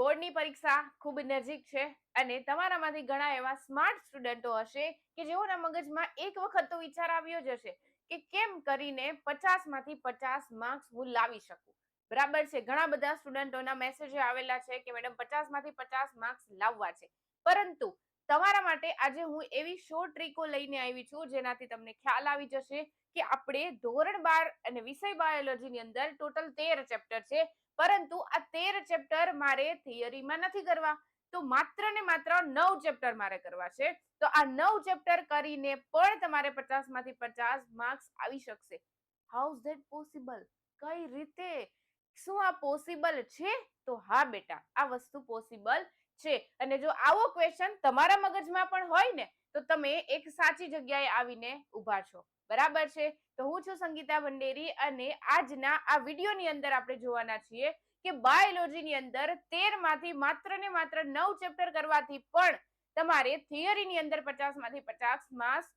બોર્ડની પરીક્ષા ખૂબ નજીક છે અને તમારામાંથી ઘણા એવા સ્માર્ટ સ્ટુડન્ટો હશે કે જેઓના મગજમાં એક વખત તો વિચાર આવ્યો જ હશે કે કેમ કરીને 50 માંથી 50 માર્ક્સ હું લાવી શકું. બરાબર છે, ઘણા બધા સ્ટુડન્ટોના મેસેજ આવેલા છે કે મેડમ 50 માંથી 50 માર્ક્સ લાવવા છે, પરંતુ તમારા માટે આજે હું એવી શોર્ટ ટ્રીકો લઈને આવી છું જેનાથી તમને ખ્યાલ આવી જશે કે આપણે ધોરણ 12 અને વિષય બાયોલોજીની અંદર ટોટલ 13 ચેપ્ટર છે, પરંતુ આ 13 ચેપ્ટર મારે થિયરીમાં નથી કરવા, તો માત્ર ને માત્ર 9 ચેપ્ટર મારે કરવા છે. તો આ 9 ચેપ્ટર કરીને પણ તમારે 50 માંથી 50 માર્ક્સ આવી શકશે. How is that possible? કઈ રીતે? શું આ પોસિબલ છે? તો હા બેટા, આ વસ્તુ પોસિબલ છે. અને જો આવો ક્વેશ્ચન તમારા મગજમાં પણ હોય ને તો તમે એક સાચી જગ્યાએ આવીને ઊભા છો. બરાબર છે? તો હું છું સંગીતા ભંડેરી અને આજના આ વિડીયોની અંદર આપણે જોવાના છીએ કે બાયોલોજીની અંદર 13 માંથી માત્ર ને માત્ર 9 ચેપ્ટર કરવાથી પણ તમારે થિયરીની અંદર 50 માંથી 50 માર્ક્સ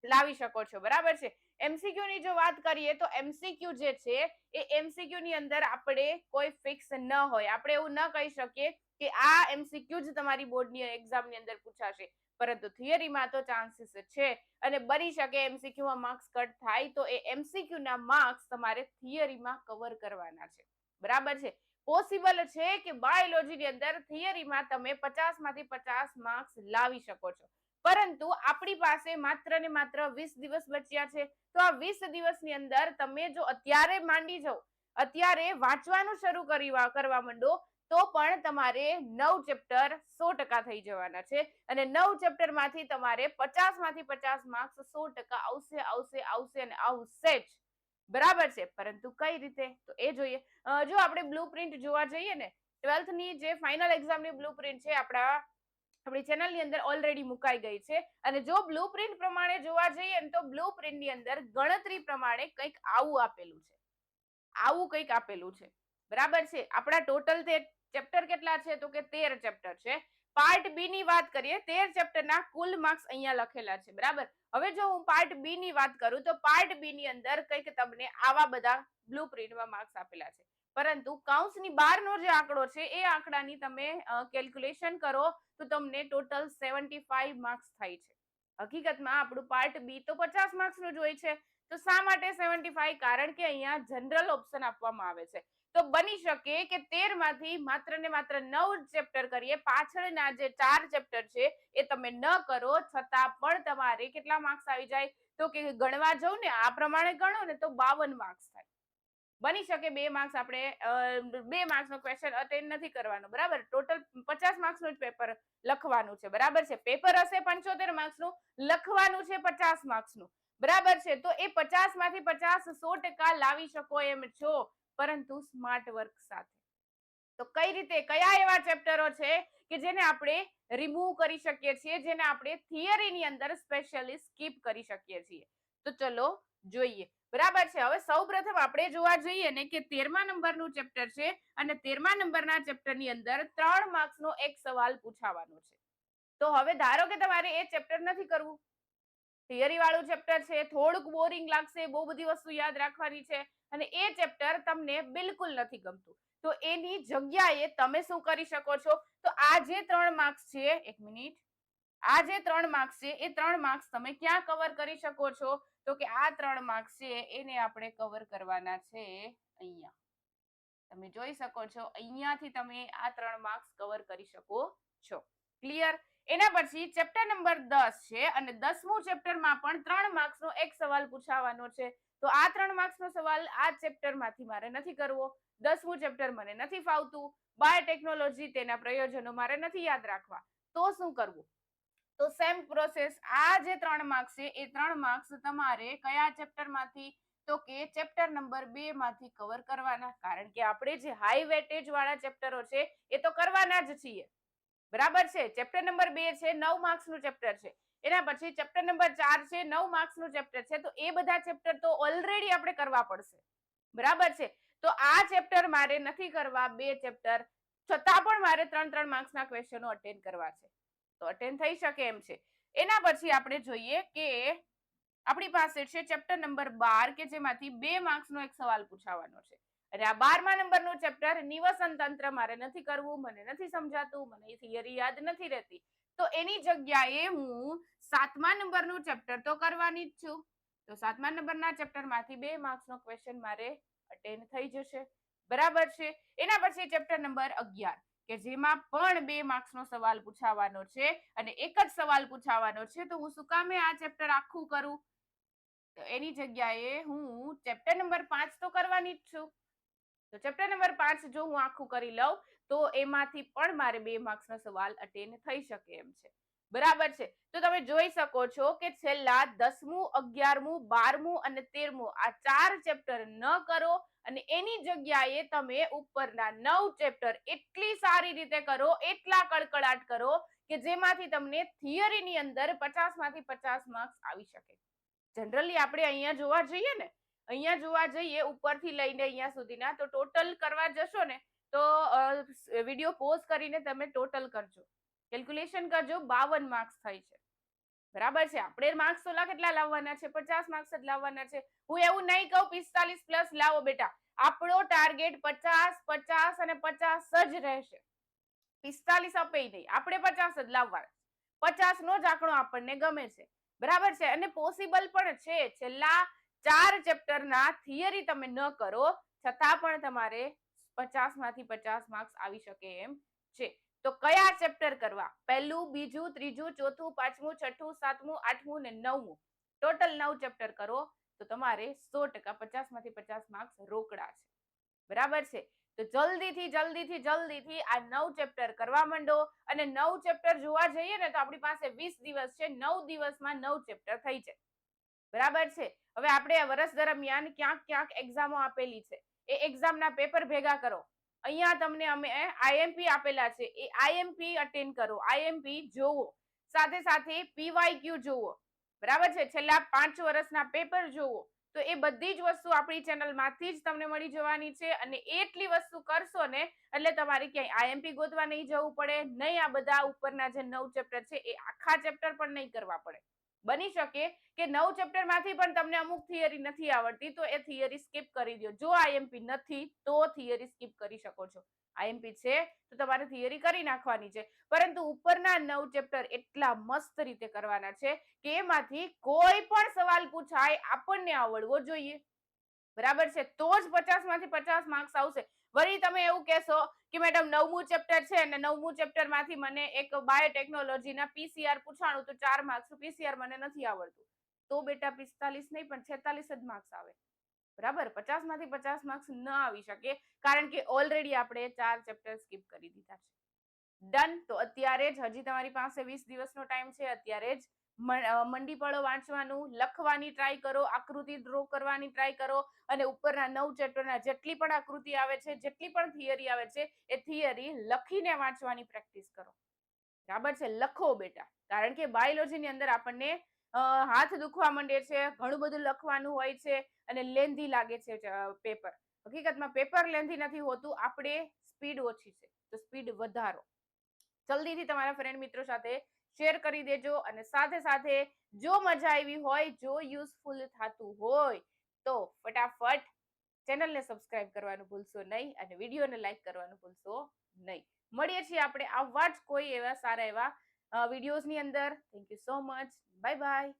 લાવી શકો છો. બરાબર છે? એમસીક્યુ ની જો વાત કરીએ તો એમસીક્યુ જે છે એ એમસીક્યુ ની અંદર આપણે કોઈ ફિક્સ ન હોય. આપણે એવું ન કહી શકીએ કે આ એમસીક્યુ જ તમારી બોર્ડની એક્ઝામની અંદર પૂછાશે, પરંતુ થિયરીમાં તો ચાન્સીસ છે અને બની શકે એમસીક્યુમાં માર્ક્સ કટ થાય તો એ એમસીક્યુ ના માર્ક્સ તમારે થિયરીમાં કવર કરવાના છે. બરાબર છે? પોસિબલ છે કે બાયોલોજીની અંદર થિયરીમાં તમે 50 માંથી 50 માર્ક્સ લાવી શકો છો, પરંતુ આપણી પાસે માત્ર ને માત્ર 20 દિવસ બચ્યા છે. તો આ 20 દિવસની અંદર તમે જો અત્યારે માંડી જાઓ, અત્યારે વાંચવાનું શરૂ કરવા માંડો, તો પણ તમારે 9 ચેપ્ટર 100% થઈ જવાના છે અને 9 ચેપ્ટર માંથી તમારે 50 માંથી 50 માર્ક્સ 100% આવશે આવશે આવશે અને આવશે જ. બરાબર છે? પરંતુ કઈ રીતે તો એ જોઈએ. જો આપણે બ્લુપ્રિન્ટ જોવા જઈએ ને, 12th ની જે ફાઇનલ એક્ઝામની બ્લુપ્રિન્ટ છે આપણી ચેનલની અંદર ઓલરેડી મુકાઈ ગઈ છે. અને જો બ્લુપ્રિન્ટ પ્રમાણે જોવા જઈએ ને તો બ્લુપ્રિન્ટની અંદર ગણતરી પ્રમાણે કંઈક આવું આપેલું છે. આવું કંઈક આપેલું છે. બરાબર છે? આપણા ટોટલ ચેપ્ટર કેટલા છે તો કે 13 ચેપ્ટર છે. પાર્ટ બી ની વાત કરીએ, 13 ચેપ્ટરના કુલ માર્ક્સ અહીંયા લખેલા છે. બરાબર? હવે જો હું પાર્ટ બી ની વાત કરું તો પાર્ટ બી ની અંદર કંઈક તમને આવા બધા બ્લુપ્રિન્ટમાં માર્ક્સ આપેલા છે, પરંતુ કૌંસની બહારનો જે આંકડો છે એ આંકડાની તમે કેલ્ક્યુલેશન કરો તો તમને ટોટલ 75 માર્ક્સ થાય છે. હકીકતમાં આપણું પાર્ટ બી તો 50 માર્ક્સનું જ હોય છે, તો શા માટે 75? કારણ કે અહીંયા જનરલ ઓપ્શન આપવામાં આવે છે. તો બની શકે કે 13 માંથી માત્ર ને માત્ર 9 ચેપ્ટર કરીએ, પાછળના જે 4 ચેપ્ટર છે એ તમે ન કરો છતાં પણ તમારે કેટલા માર્ક્સ આવી જાય તો કે ગણવા જાઉં ને આ પ્રમાણે ગણો ને તો 52 માર્ક્સ થાય. બની શકે 2 માર્ક્સ આપણે 2 માર્ક્સનો ક્વેશ્ચન અટેન્ડ નથી કરવાનો. બરાબર? ટોટલ 50 માર્ક્સનું જ પેપર લખવાનું છે. બરાબર છે? પેપર હશે 75 માર્ક્સનું, લખવાનું છે 50 માર્ક્સનું. બરાબર છે? તો એ 50 માંથી 50 100% લાવી શકો એમ છો, પરંતુ સ્માર્ટ વર્ક સાથે. તો કઈ રીતે, કયા એવા ચેપ્ટરો છે કે જેને આપણે રિમૂવ કરી શકીએ છીએ, જેને આપણે થિયરીની અંદર સ્પેશિયલી સ્કીપ કરી શકીએ છીએ? તો ચલો જોઈએ. બરાબર છે? હવે સૌપ્રથમ આપણે જોવા જઈએ ને કે 13મા નંબરનું ચેપ્ટર છે અને 13મા નંબરના ચેપ્ટરની અંદર 3 માર્ક્સનો એક સવાલ પૂછાવાનો છે. તો હવે ધારો કે તમારે એ ચેપ્ટર નથી કરવું, થિયરી વાળું ચેપ્ટર છે, થોડુંક બોરિંગ લાગશે, બહુ બધી વસ્તુ યાદ રાખવાની છે અને એ ચેપ્ટર તમને બિલકુલ નથી ગમતું, તો એની જગ્યાએ તમે શું કરી શકો છો? તો આ જે 3 માર્ક્સ છે, એક મિનિટ, આ જે 3 માર્ક્સ છે એ 3 માર્ક્સ તમે ક્યાં કવર કરી શકો છો? તો કે આ 3 માર્ક્સ છે એને આપણે કવર કરવાના છે અહીંયા. તમે જોઈ શકો છો અહીંયાથી તમે આ 3 માર્ક્સ કવર કરી શકો છો. ક્લિયર? એના પછી ચેપ્ટર નંબર 10 છે અને 10મું ચેપ્ટરમાં પણ 3 માર્ક્સનો એક સવાલ પૂછાવાનો છે. તો આ 3 માર્ક્સનો સવાલ આ ચેપ્ટરમાંથી મારે નથી કરવો. 10મું ચેપ્ટર મને નથી ફાવતું, બાયોટેકનોલોજી, તેના પ્રયોજનો મારે નથી યાદ રાખવા. તો શું કરવું? તો સેમ પ્રોસેસ, આ જે 3 માર્ક્સ છે એ 3 માર્ક્સ તમારે કયા ચેપ્ટરમાંથી તો કે ચેપ્ટર નંબર 2 માંથી કવર કરવાના, કારણ કે આપણે જે હાઈ વેટેજ વાળા ચેપ્ટરો છે એ તો કરવાના જ છીએ. બરાબર છે? ચેપ્ટર નંબર 2 છે, 9 માર્ક્સનું ચેપ્ટર છે. એના પછી ચેપ્ટર નંબર 4 છે, 9 માર્ક્સનું ચેપ્ટર છે. તો એ બધા ચેપ્ટર તો ઓલરેડી આપણે કરવા પડશે. બરાબર છે? તો આ ચેપ્ટર મારે નથી કરવા, 2 ચેપ્ટર, છતાં પણ મારે 3 માર્ક્સના ક્વેશ્ચનો અટેન્ડ કરવા છે. તો અટેન્ડ થઈ શકે એમ છે. એના પછી આપણે જોઈએ કે આપણી પાસે છે ચેપ્ટર નંબર 12 કે જેમાંથી 2 માર્ક્સનો એક સવાલ પૂછાવાનો છે. અને આ 12મા નંબરનું ચેપ્ટર નિવસન તંત્ર મારે નથી કરવું, મને નથી સમજાતું, મને થિયરી યાદ નથી રહેતી, તો એની જગ્યાએ હું 7મા નંબરનું ચેપ્ટર તો કરવાની જ છું. તો 7મા નંબરના ચેપ્ટરમાંથી 2 માર્ક્સનો ક્વેશ્ચન મારે અટેન્ડ થઈ જશે. બરાબર છે. એના પછી ચેપ્ટર નંબર 11 કે જેમાં પણ 2 માર્ક્સનો સવાલ પૂછાવાનો છે અને એક જ સવાલ પૂછાવાનો છે, તો હું શું કામે આ ચેપ્ટર આખું કરું? તો એની જગ્યાએ હું ચેપ્ટર નંબર 5 તો કરવાની જ છું. તો ચેપ્ટર નંબર 5 જો હું આખું કરી લઉં તો એમાંથી પણ મારે 2 માર્ક્સનો સવાલ અટેન્ડ થઈ શકે એમ છે. બરાબર છે. તો તમે જોઈ શકો છો કે છેલ્લા 10મું, 11મું, 12મું અને 13મું આ 4 ચેપ્ટર ન કરો અને એની જગ્યાએ તમે ઉપરના 9 ચેપ્ટર એટલી સારી રીતે કરો, એટલા કડકડાટ કરો કે જેમાંથી તમને થિયરીની અંદર 50 માંથી 50 માર્ક્સ આવી શકે. જનરલી આપણે અહીંયા જોવા જઈએ ને, અહીંયા જોવા જઈએ ઉપરથી લઈને અહીંયા સુધીના, તો ટોટલ કરવા જશો ને તો વિડીયો પોઝ કરીને તમે ટોટલ કરજો, કેલ્ક્યુલેશન કરજો, 52 માર્ક્સ થાય છે. બરાબર છે. આપણે માર્ક્સ તો કેટલા લાવવાના છે? 50 માર્ક્સ જ લાવવાના છે. હું એવું નહીં કહું 45 પ્લસ લાવો બેટા. આપણો ટાર્ગેટ 50, 50 અને 50 જ રહેશે. 45 આપે નહીં, આપણે 50 જ લાવવાના. 50 નો જ આંકડો આપણને ગમે છે. બરાબર છે. અને પોસિબલ પણ છે. છેલ્લા 4 ચેપ્ટરના થિયરી તમે ન કરો છતાં પણ તમારે 50 માંથી 50 માર્ક્સ આવી શકે એમ છે. તો કયા ચેપ્ટર કરવા? પહેલું, બીજું, ત્રીજું, ચોથું, પાંચમું, છઠ્ઠું, સાતમું, આઠમું ને 9મું. ટોટલ 9 ચેપ્ટર કરો તો તમારે 100% 50 માંથી 50 માર્ક્સ રોકડા છે. બરાબર છે. તો જલ્દીથી આ 9 ચેપ્ટર કરવા માંડો અને 9 ચેપ્ટર જોવા જઈએ ને તો આપણી પાસે 20 દિવસ છે. 9 દિવસમાં 9 ચેપ્ટર થઈ જાય. બરાબર છે. હવે આપણે વર્ષ દરમિયાન ક્યાંક એક્ઝામો આપેલી છે, એ એક્ઝામના પેપર ભેગા કરો. અહીંયા તમને અમે આઈએમપી આપેલા છે, એ આઈએમપી અટેન્ડ કરો, આઈએમપી જોવો, સાથે સાથે પીવાયક્યુ જોવો. બરાબર છે. છેલ્લા 5 વર્ષના પેપર જોવો. તો એ બધી જ વસ્તુ આપણી ચેનલમાંથી જ તમને મળી જવાની છે અને એટલી વસ્તુ કરશો ને એટલે તમારે ક્યાંય આઈએમપી ગોતવા નહીં જવું પડે, નહીં આ બધા ઉપરના જે 9 ચેપ્ટર છે એ આખા ચેપ્ટર પણ નહીં કરવા પડે. બની શકે કે 9 ચેપ્ટર માંથી પણ તમને અમુક થિયરી નથી આવડતી તો એ થિયરી સ્કીપ કરી દો. જો આઈએમપી નથી તો થિયરી સ્કીપ કરી શકો છો. આઈએમપી છે તો તમારે થિયરી કરી નાખવાની છે, પરંતુ ઉપરના 9 ચેપ્ટર એટલા મસ્ત રીતે કરવાના છે કે એમાંથી કોઈ પણ સવાલ પૂછાય આપણને આવડવો જોઈએ. બરાબર છે. તો જ 50 માંથી 50 માર્ક્સ આવશે. વળી તમે એવું કહેશો કે મેડમ 9મું ચેપ્ટર છે અને 9મું ચેપ્ટર માંથી મને એક બાયોટેકનોલોજીના પીસીઆર પૂછાણું તો 4 માર્ક્સ, પીસીઆર મને નથી આવડતું, તો બેટા 45 નહીં પણ 46 જ માર્ક્સ આવે. બરાબર. 50 માંથી 50 માર્ક્સ ન આવી શકે કારણ કે ઓલરેડી આપણે 4 ચેપ્ટર સ્કીપ કરી દીધા છે. ડન. તો અત્યારે જ, હજી તમારી પાસે 20 દિવસનો ટાઈમ છે, અત્યારે જ મંડી પડો વાંચવાનું, લખવાની ટ્રાય કરો, આકૃતિ ડ્રો કરવાની ટ્રાય કરો અને ઉપરના 9 ચેપ્ટરના જેટલી પણ આકૃતિ આવે છે, જેટલી પણ થિયરી આવે છે એ થિયરી લખીને વાંચવાની પ્રેક્ટિસ કરો. બરાબર છે. લખો બેટા, કારણ કે બાયોલોજીની અંદર આપણને હાથ દુખવા માંડે છે, ઘણું બધું લખવાનું હોય છે અને લેન્ધી લાગે છે પેપર. હકીકતમાં પેપર લેન્ધી નથી હોતું, આપણે સ્પીડ ઓછી છે તો સ્પીડ વધારો. જલ્દીથી તમારા ફ્રેન્ડ મિત્રો સાથે શેર કરી દેજો અને સાથે સાથે જો મજા આવી હોય, જો યુઝફુલ થતું હોય તો ફટાફટ ચેનલને સબસ્ક્રાઇબ કરવાનું ભૂલશો નહીં અને વિડીયોને લાઈક કરવાનું ભૂલશો નહીં. મળીએ છીએ આપણે આવા જ કોઈ એવા સારા એવા વિડીયોઝની અંદર. Thank you so much. Bye bye.